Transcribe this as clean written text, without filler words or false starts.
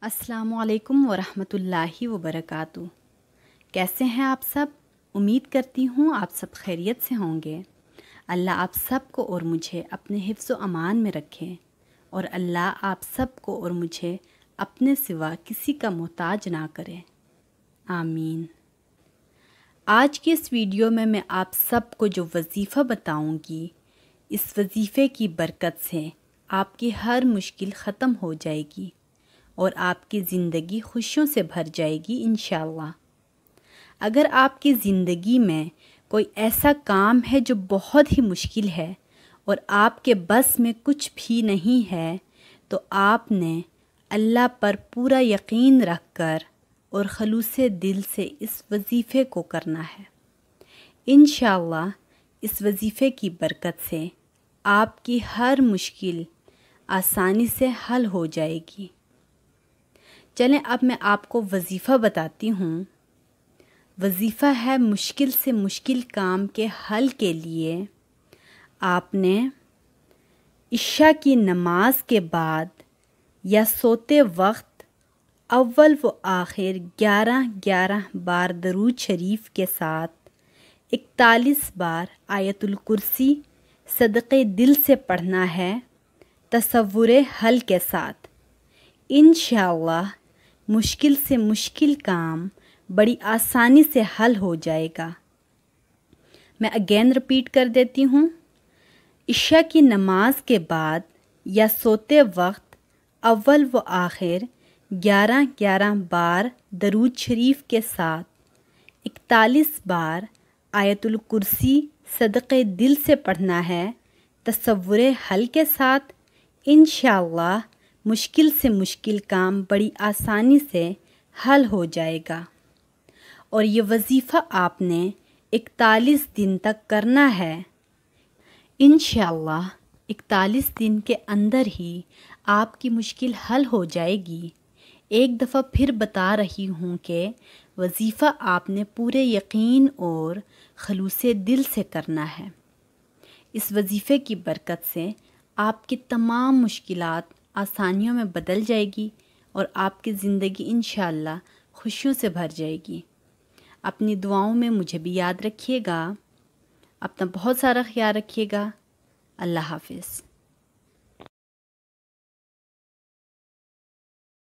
السلام علیکم ورحمۃ اللہ وبرکاتہ۔ کیسے ہیں آپ سب؟ امید کرتی ہوں آپ سب خیریت سے ہوں گے۔ اللہ آپ سب کو اور مجھے اپنے حفظ و امان میں رکھے، اور اللہ آپ سب کو اور مجھے اپنے سوا کسی کا محتاج نہ کرے، آمین۔ آج کی اس ویڈیو میں آپ سب کو جو وظیفہ بتاؤں گی، اس وظیفے کی برکت سے آپ کی ہر مشکل ختم ہو جائے گی اور آپ کی زندگی خوشیوں سے بھر جائے گی انشاءاللہ۔ اگر آپ کی زندگی میں کوئی ایسا کام ہے جو بہت ہی مشکل ہے اور آپ کے بس میں کچھ بھی نہیں ہے، تو آپ نے اللہ پر پورا یقین رکھ کر اور خلوص دل سے اس وظیفے کو کرنا ہے۔ انشاءاللہ اس وظیفے کی برکت سے آپ کی ہر مشکل آسانی سے حل ہو جائے گی۔ چلیں اب میں آپ کو وظیفہ بتاتی ہوں۔ وظیفہ ہے مشکل سے مشکل کام کے حل کے لیے آپ نے عشاء کی نماز کے بعد یا سوتے وقت اول و آخر 11 بار درود شریف کے ساتھ 41 بار آیت الکرسی صدقے دل سے پڑھنا ہے، تصور حل کے ساتھ۔ انشاءاللہ مشکل سے مشکل کام بڑی آسانی سے حل ہو جائے گا۔ میں اگین رپیٹ کر دیتی ہوں۔ عشاء کی نماز کے بعد یا سوتے وقت اول و آخر 11 بار درود شریف کے ساتھ 41 بار آیت الکرسی صدقے دل سے پڑھنا ہے، تصور حل کے ساتھ۔ انشاءاللہ مشکل سے مشکل کام بڑی آسانی سے حل ہو جائے گا، اور یہ وظیفہ آپ نے 41 دن تک کرنا ہے۔ انشاءاللہ 41 دن کے اندر ہی آپ کی مشکل حل ہو جائے گی۔ ایک دفعہ پھر بتا رہی ہوں کہ وظیفہ آپ نے پورے یقین اور خلوص دل سے کرنا ہے۔ اس وظیفے کی برکت سے آپ کی تمام مشکلات آسانیوں میں بدل جائے گی اور آپ کی زندگی انشاءاللہ خوشیوں سے بھر جائے گی۔ اپنی دعاؤں میں مجھے بھی یاد رکھیے گا۔ اپنا بہت سارا خیال رکھیے گا۔ اللہ حافظ۔